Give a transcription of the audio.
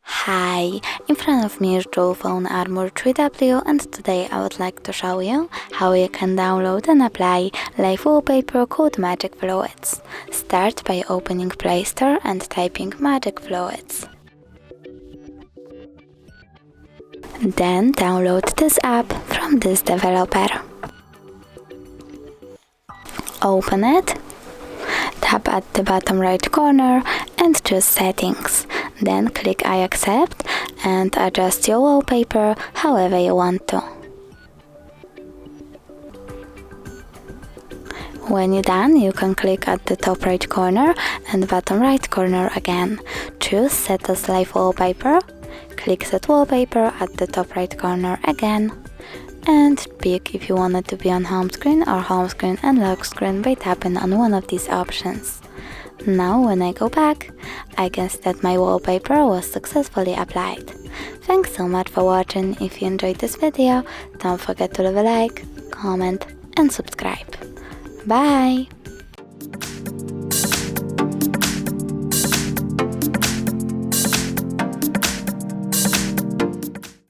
Hi, in front of me is ULEFONE Armor 3W, and today I would like to show you how you can download and apply live wallpaper called Magic Fluids. Start by opening Play Store and typing Magic Fluids. Then download this app from this developer. Open it, tap at the bottom right corner and choose Settings. Then click I accept and adjust your wallpaper however you want to. When you're done, you can click at the top right corner and bottom right corner again. Choose Set as Live Wallpaper, click Set Wallpaper at the top right corner again, and pick if you want it to be on home screen or home screen and lock screen by tapping on one of these options. Now when I go back, I can see that my wallpaper was successfully applied. Thanks so much for watching. If you enjoyed this video, don't forget to leave a like, comment and subscribe. Bye!